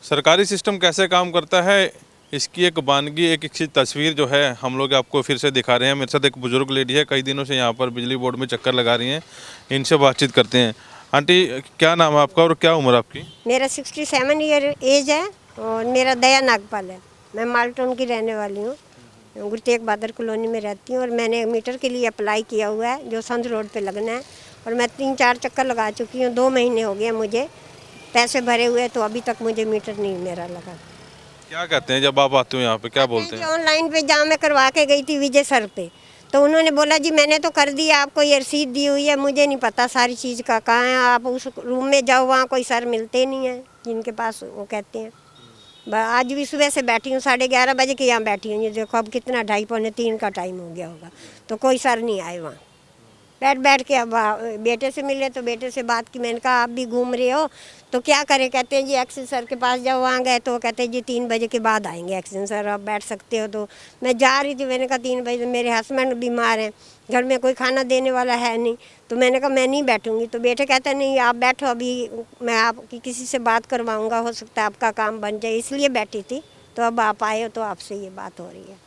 सरकारी सिस्टम कैसे काम करता है, इसकी एक वानगी, एक तस्वीर जो है हम लोग आपको फिर से दिखा रहे हैं। मेरे साथ एक बुजुर्ग लेडी है, कई दिनों से यहाँ पर बिजली बोर्ड में चक्कर लगा रही हैं। इनसे बातचीत करते हैं। आंटी, क्या नाम है आपका और क्या उम्र आपकी? मेरा 67 ईयर एज है और मेरा दया नागपाल है। मैं मालटोन की रहने वाली हूँ, गुरु तेग बहादुर कॉलोनी में रहती हूँ और मैंने मीटर के लिए अप्लाई किया हुआ है जो संत रोड पे लगना है। और मैं 3-4 चक्कर लगा चुकी हूँ, 2 महीने हो गए मुझे पैसे भरे हुए, तो अभी तक मुझे मीटर नहीं मेरा लगा। क्या कहते हैं जब आप आते हो यहाँ पे, क्या बोलते हैं? ऑनलाइन पे जहाँ मैं करवा के गई थी विजय सर पे, तो उन्होंने बोला जी मैंने तो कर दिया, आपको ये रसीद दी हुई है, मुझे नहीं पता सारी चीज़ का कहाँ है। आप उस रूम में जाओ, वहाँ कोई सर मिलते नहीं हैं जिनके पास वो कहते हैं। आज भी सुबह से बैठी हूँ, 11:30 बजे के यहाँ बैठी हूँ। ये देखो अब कितना 2:30-3 का टाइम हो गया होगा, तो कोई सर नहीं आए वहाँ। बैठ के अब बेटे से मिले तो बेटे से बात की। मैंने कहा आप भी घूम रहे हो तो क्या करें? कहते हैं जी एक्शन सर के पास जाओ। वहाँ गए तो कहते हैं जी 3 बजे के बाद आएंगे एक्शन सर, आप बैठ सकते हो। तो मैं जा रही थी, मैंने कहा 3 बजे मेरे हस्बैंड बीमार हैं, घर में कोई खाना देने वाला है नहीं, तो मैंने कहा मैं नहीं बैठूंगी। तो बेटे कहते हैं नहीं आप बैठो, अभी मैं आपकी किसी से बात करवाऊँगा, हो सकता है आपका काम बन जाए, इसलिए बैठी थी। तो अब आप आए हो तो आपसे ये बात हो रही है।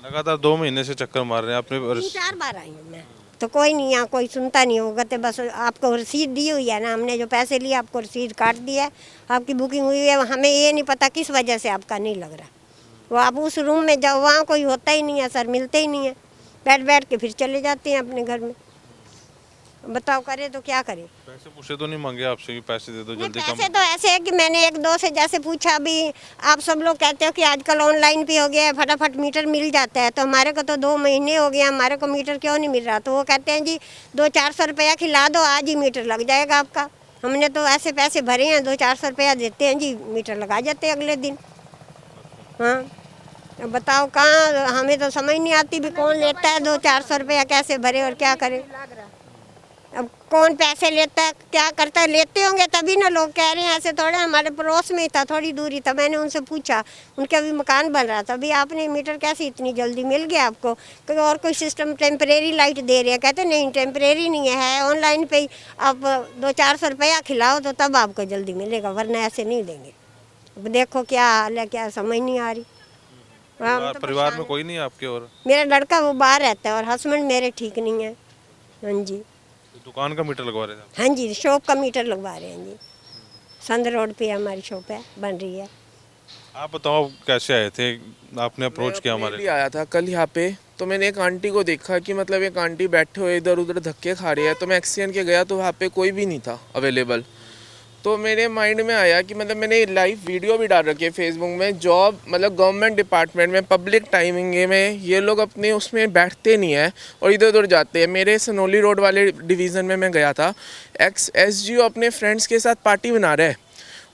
लगातार 2 महीने से चक्कर मार रहे हैं आपने? 3-4 बार आई हूँ मैं, तो कोई नहीं, यहाँ कोई सुनता नहीं होगा। तो बस आपको रसीद दी हुई है ना, हमने जो पैसे लिए आपको रसीद काट दिया है, आपकी बुकिंग हुई है। हमें ये नहीं पता किस वजह से आपका नहीं लग रहा। वो आप उस रूम में जाओ, वहाँ कोई होता ही नहीं है, सर मिलते ही नहीं है। बैठ के फिर चले जाते हैं अपने घर में। बताओ करें तो क्या करें? पैसे पूछे तो नहीं मांगे आपसे कि पैसे दे दो जल्दी? पैसे तो ऐसे है कि मैंने 1-2 से जैसे पूछा, अभी आप सब लोग कहते हो कि आजकल ऑनलाइन भी हो गया है, फटाफट मीटर मिल जाता है, तो हमारे को तो 2 महीने हो गए, हमारे को मीटर क्यों नहीं मिल रहा? तो वो कहते हैं जी 200-400 रुपया खिला दो, आज ही मीटर लग जाएगा आपका। हमने तो ऐसे पैसे भरे हैं, 200-400 रुपया देते हैं जी, मीटर लगा जाते हैं अगले दिन। हाँ, अब बताओ कहाँ, हमें तो समझ नहीं आती भी कौन लेता है 200-400 रुपया, कैसे भरे और क्या करे? अब कौन पैसे लेता है, क्या करता है? लेते होंगे तभी ना लोग कह रहे हैं, ऐसे थोड़े। हमारे पड़ोस में ही था, थोड़ी दूरी था, मैंने उनसे पूछा, उनके अभी मकान बन रहा था, अभी आपने मीटर कैसे इतनी जल्दी मिल गया आपको? कोई और कोई सिस्टम टेम्परेरी लाइट दे रहे हैं? कहते नहीं टेम्परेरी नहीं है, ऑनलाइन पे ही आप 200-400 रुपया खिलाओ तो तब आपको जल्दी मिलेगा, वरना ऐसे नहीं देंगे। अब देखो क्या हाल है, क्या समझ नहीं आ रही। परिवार में कोई नहीं है आपके? और मेरा लड़का वो बाहर रहता है और हस्बैंड मेरे ठीक नहीं है। हाँ जी, दुकान का मीटर लगवा रहे थे? हाँ जी, शॉप का मीटर लगवा रहे हैं जी। संत रोड पे हमारी शॉप है, बन रही है। आप बताओ कैसे आए थे, आपने अप्रोच किया? हमारे लिए आया था कल यहाँ पे, तो मैंने एक आंटी को देखा कि मतलब एक आंटी बैठे हुए इधर उधर धक्के खा रही है, तो मैं एक्सीडेंट के गया तो वहाँ पे कोई भी नहीं था अवेलेबल। तो मेरे माइंड में आया कि मतलब मैंने लाइव वीडियो भी डाल रखी है फेसबुक में, जॉब मतलब गवर्नमेंट डिपार्टमेंट में पब्लिक टाइमिंग में ये लोग अपने उसमें बैठते नहीं है और इधर उधर जाते हैं। मेरे सनोली रोड वाले डिवीज़न में मैं गया था, SGO अपने फ्रेंड्स के साथ पार्टी बना रहा है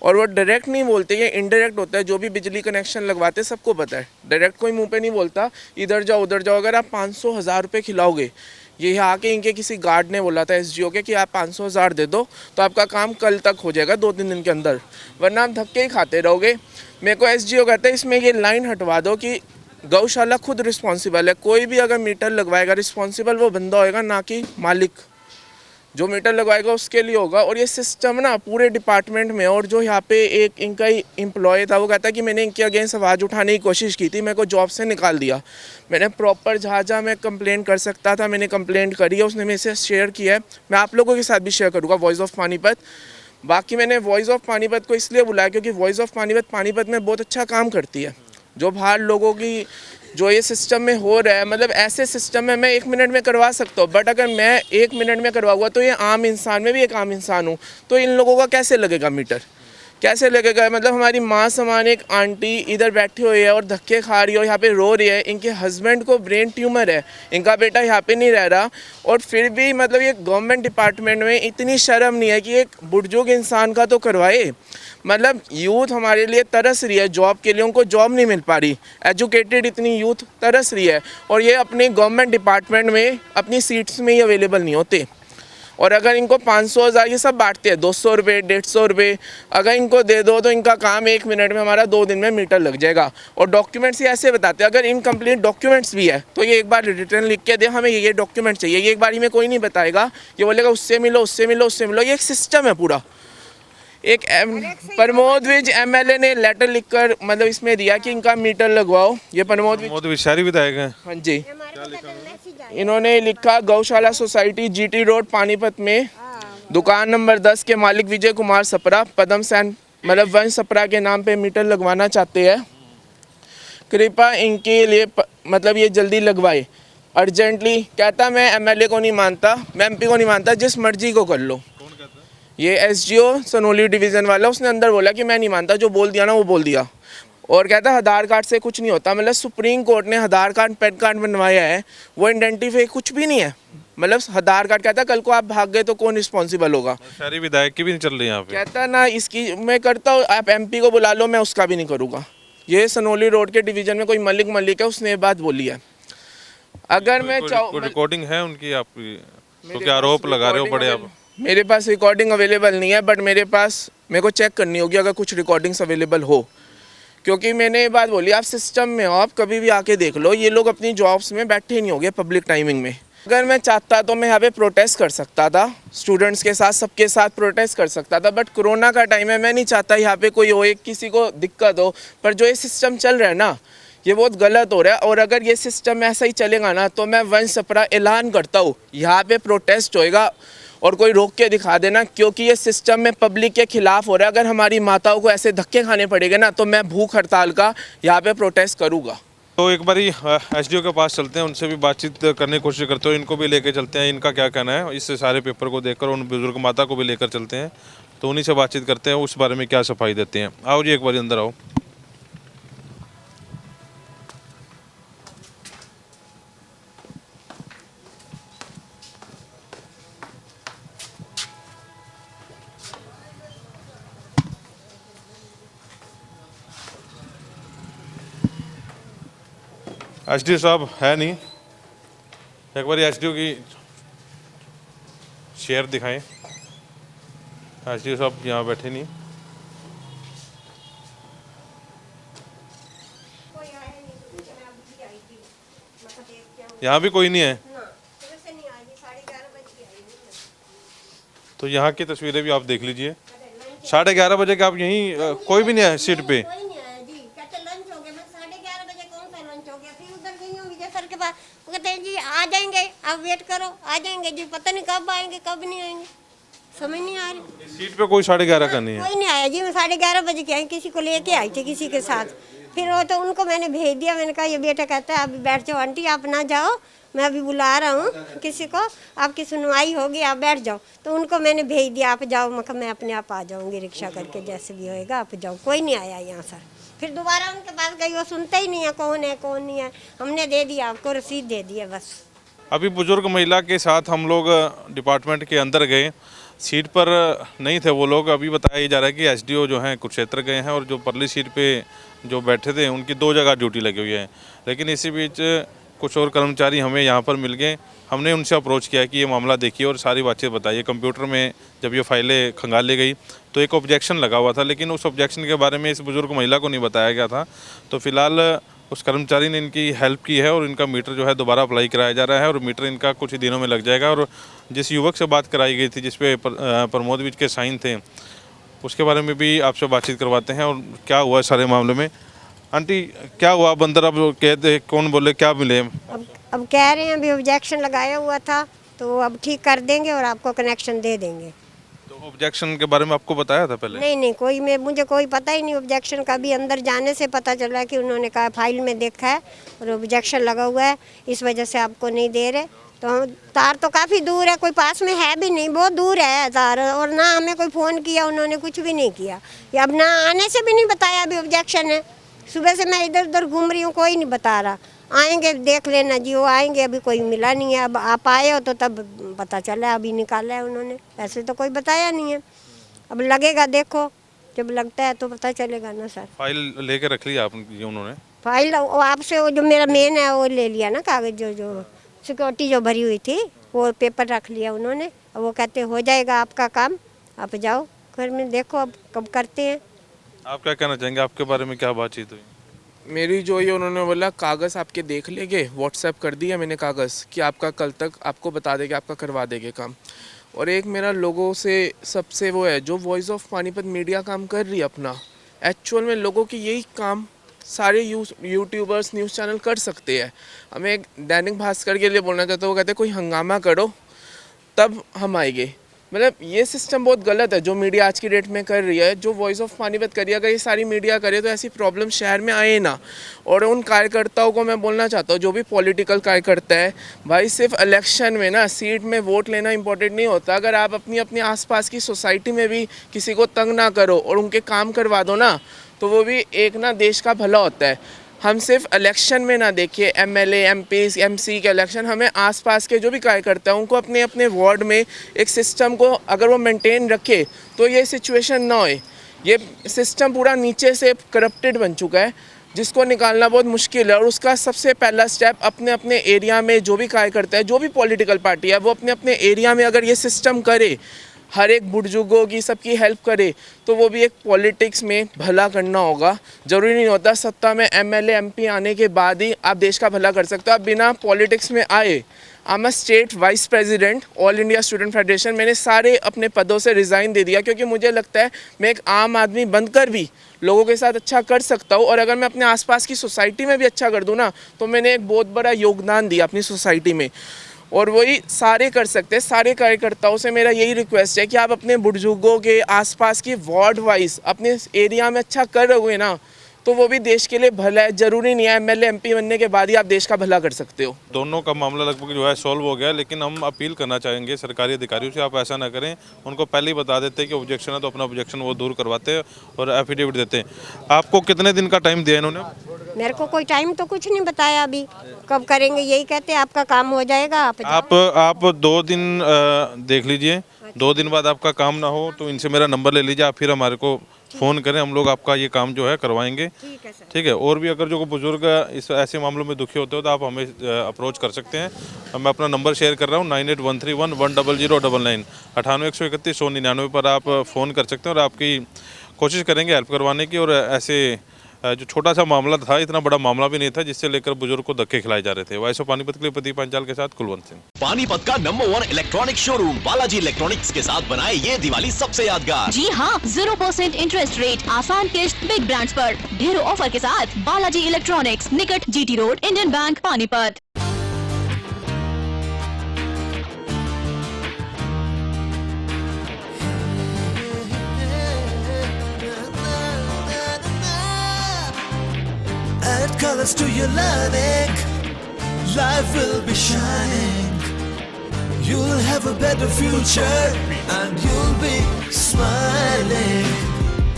और वो डायरेक्ट नहीं बोलते, ये इनडायरेक्ट होता है। जो भी बिजली कनेक्शन लगवाते हैं सबको पता है, डायरेक्ट कोई मुंह पे नहीं बोलता इधर जाओ उधर जाओ। अगर आप 500-1000 रुपये खिलाओगे, ये यहाँ आके इनके किसी गार्ड ने बोला था SGO के कि आप 500-1000 दे दो तो आपका काम कल तक हो जाएगा, 2-3 दिन के अंदर, वरना आप धक्के ही खाते रहोगे। मेरे को SGO कहता है इसमें ये लाइन हटवा दो कि गौशाला खुद रिस्पॉन्सिबल है, कोई भी अगर मीटर लगवाएगा रिस्पॉन्सिबल वो बंदा होएगा, ना कि मालिक। जो मीटर लगवाएगा उसके लिए होगा। और ये सिस्टम ना पूरे डिपार्टमेंट में, और जो यहाँ पे एक इनका ही एम्प्लॉय था वो कहता है कि मैंने इनके अगेंस्ट आवाज़ उठाने की कोशिश की थी, मेरे को जॉब से निकाल दिया। मैंने प्रॉपर जहाँ मैं कंप्लेन कर सकता था मैंने कंप्लेंट करी है, उसने मेरे से शेयर किया है, मैं आप लोगों के साथ भी शेयर करूँगा, वॉइस ऑफ पानीपत। बाकी मैंने वॉइस ऑफ पानीपत को इसलिए बुलाया क्योंकि वॉइस ऑफ पानीपत में बहुत अच्छा काम करती है। जो बाहर लोगों की जो ये सिस्टम में हो रहा है, मतलब ऐसे सिस्टम में मैं 1 मिनट में करवा सकता हूँ, बट अगर मैं 1 मिनट में करवाऊँगा तो ये आम इंसान, में भी एक आम इंसान हूँ, तो इन लोगों का कैसे लगेगा मीटर, कैसे लगेगा? मतलब हमारी माँ समान एक आंटी इधर बैठी हुई है और धक्के खा रही है और यहाँ पे रो रही है, इनके हस्बैंड को ब्रेन ट्यूमर है, इनका बेटा यहाँ पे नहीं रह रहा, और फिर भी मतलब ये गवर्नमेंट डिपार्टमेंट में इतनी शर्म नहीं है कि एक बुजुर्ग इंसान का तो करवाए। मतलब यूथ हमारे लिए तरस रही है जॉब के लिए, उनको जॉब नहीं मिल पा रही, एजुकेटेड इतनी यूथ तरस रही है, और ये अपने गवर्नमेंट डिपार्टमेंट में अपनी सीट्स में ही अवेलेबल नहीं होते। और अगर इनको 500-1000 ये सब बांटते हैं, 200 रुपये 150 रुपये अगर इनको दे दो तो इनका काम 1 मिनट में, हमारा 2 दिन में मीटर लग जाएगा। और डॉक्यूमेंट्स ही ऐसे बताते हैं, अगर इनकम्प्लीट डॉक्यूमेंट्स भी है तो ये एक बार रिटर्न लिख के दे हमें ये डॉक्यूमेंट चाहिए, ये एक बार ही में कोई नहीं बताएगा, ये बोलेगा उससे मिलो उससे मिलो उससे मिलो। ये एक सिस्टम है पूरा, प्रमोद विज एमएलए ने लेटर लिखकर मतलब इसमें दिया कि इनका मीटर लगवाओ। ये प्रमोद विज, मोदी शहरी विधायक हैं। हाँ जी, इन्होंने लिखा गौशाला सोसाइटी जीटी रोड पानीपत में दुकान नंबर 10 के मालिक विजय कुमार सपरा पदम सैन मतलब वंश सपरा के नाम पे मीटर लगवाना चाहते हैं। कृपया इनके लिए मतलब ये जल्दी लगवाए अर्जेंटली। कहता मैं एमएलए को नहीं मानता, मैं एमपी को नहीं मानता, जिस मर्जी को कर लो। ये एसडीओ सनोली डिवीज़न वाला, उसने अंदर बोला कि मैं नहीं मानता, जो बोल दिया ना वो बोल दिया। और कहता आधार कार्ड से कुछ नहीं होता। मतलब सुप्रीम कोर्ट ने आधार कार्ड पैन कार्ड बनवाया है, वो आइडेंटिफाई कुछ भी नहीं है। मतलब आधार कार्ड कहता कल को आप भाग गए तो कौन रिस्पॉन्सिबल होगा। शहरी विधायक की भी नहीं चल रही यहाँ पे। कहता ना इसकी मैं करता हूँ, आप एमपी को बुला लो, मैं उसका भी नहीं करूँगा। ये सनोली रोड के डिवीज़न में कोई मलिक है, उसने ये बात बोली है। अगर मैं चाहूँ, रिकॉर्डिंग है उनकी आपकी, तो क्या आरोप लगा रहे हो बड़े आप? मेरे पास रिकॉर्डिंग अवेलेबल नहीं है, बट मेरे को चेक करनी होगी अगर कुछ रिकॉर्डिंग्स अवेलेबल हो। क्योंकि मैंने ये बात बोली, आप सिस्टम में हो, आप कभी भी आके देख लो, ये लोग अपनी जॉब्स में बैठे नहीं होंगे पब्लिक टाइमिंग में। अगर मैं चाहता तो मैं यहाँ पे प्रोटेस्ट कर सकता था, स्टूडेंट्स के साथ सबके साथ प्रोटेस्ट कर सकता था, बट कोरोना का टाइम है, मैं नहीं चाहता यहाँ पे कोई हो, एक किसी को दिक्कत हो। पर जो ये सिस्टम चल रहा है ना, ये बहुत गलत हो रहा है। और अगर ये सिस्टम ऐसा ही चलेगा ना, तो मैं वंश सपरा ऐलान करता हूँ, यहाँ पे प्रोटेस्ट होएगा और कोई रोक के दिखा देना, क्योंकि ये सिस्टम में पब्लिक के खिलाफ हो रहा है। अगर हमारी माताओं को ऐसे धक्के खाने पड़ेंगे ना, तो मैं भूख हड़ताल का यहाँ पे प्रोटेस्ट करूँगा। तो एक बारी एसडीओ के पास चलते हैं, उनसे भी बातचीत करने की कोशिश करते हो, इनको भी लेकर चलते हैं, इनका क्या कहना है इस सारे पेपर को देखकर। उन बुजुर्ग माता को भी लेकर चलते हैं, तो उन्हीं से बातचीत करते हैं, उस बारे में क्या सफाई देते हैं। आओ जी, एक बार अंदर आओ। एसडीओ साहब है नहीं, एक बार एसडीओ की शेयर दिखाएं। एसडीओ साहब यहाँ बैठे नहीं। यहाँ भी कोई नहीं है, तो यहाँ की तस्वीरें भी आप देख लीजिए। 11:30 बजे के आप यहीं कोई भी नहीं है सीट पे। वो कहते हैं जी आ जाएंगे, आप वेट करो, आ जाएंगे जी, पता नहीं कब आएंगे कब नहीं आएंगे, समझ नहीं आ रही। सीट पे कोई 11:30 का नहीं है, कोई नहीं आया जी। मैं 11:30 बजे के आई, किसी को लेके आई थी किसी के साथ। फिर वो तो उनको मैंने भेज दिया, मैंने कहा ये बेटा कहता है अभी बैठ जाओ आंटी, आप ना जाओ, मैं अभी बुला रहा हूँ किसी को, आपकी सुनवाई होगी, आप बैठ जाओ। तो उनको मैंने भेज दिया, आप जाओ। मैं अपने आप आ जाऊँगी रिक्शा करके, जैसे भी होएगा आप जाओ। कोई नहीं आया यहाँ सर। फिर दोबारा उनके पास गई, वो सुनते ही नहीं है कौन है कौन नहीं है। हमने दे दिया आपको, रसीद दे दी है बस। अभी बुजुर्ग महिला के साथ हम लोग डिपार्टमेंट के अंदर गए, सीट पर नहीं थे वो लोग। अभी बताया जा रहा है कि एसडीओ जो हैं कुरुक्षेत्र गए हैं, और जो परली सीट पे जो बैठे थे उनकी 2 जगह ड्यूटी लगी हुई है। लेकिन इसी बीच कुछ और कर्मचारी हमें यहाँ पर मिल गए। हमने उनसे अप्रोच किया कि ये मामला देखिए और सारी बातचीत बताइए। कंप्यूटर में जब ये फाइलें खंगाली गई तो एक ऑब्जेक्शन लगा हुआ था, लेकिन उस ऑब्जेक्शन के बारे में इस बुजुर्ग महिला को नहीं बताया गया था। तो फिलहाल उस कर्मचारी ने इनकी हेल्प की है और इनका मीटर जो है दोबारा अप्लाई कराया जा रहा है, और मीटर इनका कुछ ही दिनों में लग जाएगा। और जिस युवक से बात कराई गई थी जिसपे प्रमोद विज के साइन थे, उसके बारे में भी आपसे बातचीत करवाते हैं और क्या हुआ सारे मामले में। आंटी क्या हुआ अब अंदर? अब कहते कौन बोले क्या मिले? अब कह रहे हैं अभी ऑब्जेक्शन लगाया हुआ था, तो अब ठीक कर देंगे और आपको कनेक्शन दे देंगे। तो ऑब्जेक्शन के बारे में आपको बताया था पहले? नहीं, मुझे कोई पता ही नहीं ऑब्जेक्शन का। भी अंदर जाने से पता चला कि उन्होंने कहा फाइल में देखा है और ऑब्जेक्शन लगा हुआ है, इस वजह से आपको नहीं दे रहे। तो तार तो काफ़ी दूर है, कोई पास में है भी नहीं, बहुत दूर है तार। और ना हमें कोई फ़ोन किया उन्होंने, कुछ भी नहीं किया। या अब ना आने से भी नहीं बताया अभी ऑब्जेक्शन है। सुबह से मैं इधर उधर घूम रही हूँ, कोई नहीं बता रहा। आएंगे देख लेना जी, वो आएंगे, अभी कोई मिला नहीं है। अब आप आए हो तो तब पता चला, अभी निकाला है उन्होंने, ऐसे तो कोई बताया नहीं है। अब लगेगा, देखो जब लगता है तो पता चलेगा ना सर। फाइल लेके रख लिया आपने उन्होंने? फाइल आपसे वो जो मेरा मेन है वो ले लिया ना, कागज जो सिक्योरिटी जो भरी हुई थी वो पेपर रख लिया उन्होंने। अब वो कहते हो जाएगा आपका काम, आप जाओ घर में, देखो अब कब करते हैं। आप क्या कहना चाहेंगे, आपके बारे में क्या बातचीत हुई? मेरी जो ये उन्होंने बोला कागज़ आपके देख लेंगे, व्हाट्सएप कर दिया मैंने कागज़ कि आपका कल तक आपको बता देंगे, आपका करवा देंगे काम। और एक मेरा लोगों से सबसे वो है, जो वॉइस ऑफ पानीपत मीडिया काम कर रही है अपना, एक्चुअल में लोगों की यही काम सारे यूट्यूबर्स न्यूज़ चैनल कर सकते हैं। हमें एक दैनिक भास्कर के लिए बोलना चाहता हूँ, वो कहते हैं कोई हंगामा करो तब हम आएंगे। मतलब ये सिस्टम बहुत गलत है जो मीडिया आज की डेट में कर रही है। जो वॉइस ऑफ पानीपत करिए, अगर ये सारी मीडिया करे तो ऐसी प्रॉब्लम शहर में आए ना। और उन कार्यकर्ताओं को मैं बोलना चाहता हूँ, जो भी पॉलिटिकल कार्यकर्ता है, भाई सिर्फ इलेक्शन में ना सीट में वोट लेना इंपॉर्टेंट नहीं होता। अगर आप अपनी अपनी आसपास की सोसाइटी में भी किसी को तंग ना करो और उनके काम करवा दो ना, तो वो भी एक ना देश का भला होता है। हम सिर्फ इलेक्शन में ना देखिए, एमएलए, एमपी, एमसी के इलेक्शन, हमें आसपास के जो भी कार्यकर्ता हैं उनको अपने अपने वार्ड में एक सिस्टम को अगर वो मेंटेन रखे तो ये सिचुएशन ना होए। ये सिस्टम पूरा नीचे से करप्टेड बन चुका है, जिसको निकालना बहुत मुश्किल है। और उसका सबसे पहला स्टेप अपने अपने एरिया में जो भी कार्यकर्ता है, जो भी पॉलिटिकल पार्टी है, वो अपने अपने एरिया में अगर ये सिस्टम करे, हर एक बुजुर्गों की सबकी हेल्प करे, तो वो भी एक पॉलिटिक्स में भला करना होगा। ज़रूरी नहीं होता सत्ता में एमएलए, एमपी आने के बाद ही आप देश का भला कर सकते हो। आप बिना पॉलिटिक्स में आए, I am state wise president all India student federation, मैंने सारे अपने पदों से रिज़ाइन दे दिया, क्योंकि मुझे लगता है मैं एक आम आदमी बनकर भी लोगों के साथ अच्छा कर सकता हूँ। और अगर मैं अपने आसपास की सोसाइटी में भी अच्छा कर दूँ ना, तो मैंने एक बहुत बड़ा योगदान दिया अपनी सोसाइटी में। और वही सारे कर सकते हैं। सारे कार्यकर्ताओं से मेरा यही रिक्वेस्ट है कि आप अपने बुजुर्गों के आसपास की वार्ड वाइज अपने एरिया में अच्छा कर रहोगे ना, तो वो भी देश के लिए भला है। ज़रूरी नहीं है एमएलए, एमपी बनने के बाद ही आप देश का भला कर सकते हो। दोनों का मामला लगभग जो है सॉल्व हो गया, लेकिन हम अपील करना चाहेंगे सरकारी अधिकारियों से, आप ऐसा ना करें। उनको पहले ही बता देते हैं कि ऑब्जेक्शन है तो अपना ऑब्जेक्शन वो दूर करवाते हैं और एफिडेविट देते हैं। आपको कितने दिन का टाइम दिया इन्होंने? मेरे को कोई टाइम तो कुछ नहीं बताया अभी, कब करेंगे यही कहते हैं आपका काम हो जाएगा। आप 2 दिन देख लीजिए, 2 दिन बाद आपका काम ना हो तो इनसे मेरा नंबर ले लीजिए, आप फिर हमारे को फ़ोन करें, हम लोग आपका ये काम जो है करवाएंगे। ठीक है सर। ठीक है। और भी अगर जो बुजुर्ग इस ऐसे मामलों में दुखी होते हो तो आप हमें अप्रोच कर सकते हैं। मैं अपना नंबर शेयर कर रहा हूँ 9813110099 98133199 पर आप फ़ोन कर सकते हैं और आपकी कोशिश करेंगे हेल्प करवाने की। और ऐसे जो छोटा सा मामला था, इतना बड़ा मामला भी नहीं था जिससे लेकर बुजुर्ग को धक्के खिलाए जा रहे थे। वॉइस ऑफ पानीपत के लिए प्रदीप पांचाल के साथ कुलवंत सिंह। पानीपत का number 1 electronic showroom Balaji electronics के साथ बनाए ये दिवाली सबसे यादगार। जी हाँ, 0% इंटरेस्ट रेट, आसान किस्त बिग ब्रांड्स पर, ढेरों ऑफर के साथ बालाजी इलेक्ट्रॉनिक्स, निकट GT road, Indian bank, Panipat. Add colors to your learning, life will be shining. You'll have a better future and you'll be smiling.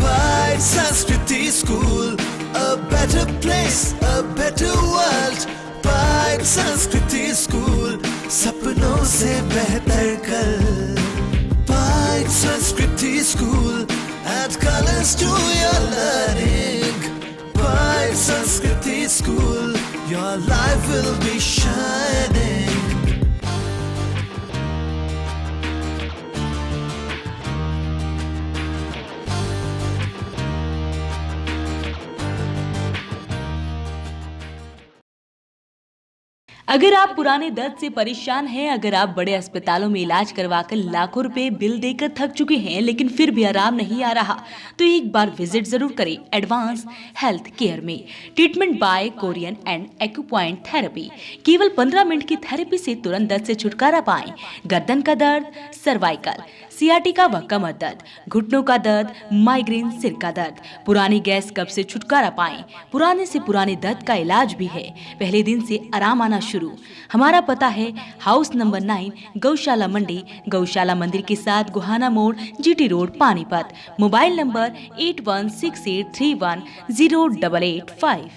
Pride Sanskriti School, a better place, a better world. Pride Sanskriti School, सपनों से बेहतर कल. Pride Sanskriti School, add colors to your learning. Pride Sanskriti School, your life will be shining. अगर आप पुराने दर्द से परेशान हैं, अगर आप बड़े अस्पतालों में इलाज करवाकर लाखों रुपए बिल देकर थक चुके हैं लेकिन फिर भी आराम नहीं आ रहा, तो एक बार विजिट जरूर करें एडवांस हेल्थ केयर में। Treatment bye Korean and acupoint therapy. केवल 15 मिनट की थेरेपी से तुरंत दर्द से छुटकारा पाएं। गर्दन का दर्द, सर्वाइकल, सियाटिका व कमर दर्द, घुटनों का दर्द, माइग्रेन, सिर का दर्द, पुरानी गैस कब्ज से छुटकारा पाएं। पुराने से पुराने दर्द का इलाज भी है, पहले दिन से आराम आना शुरू। हमारा पता है हाउस नंबर 9, गौशाला मंडी, गौशाला मंदिर के साथ गुहाना मोड़, GT road, Panipat. Mobile number 8168310885।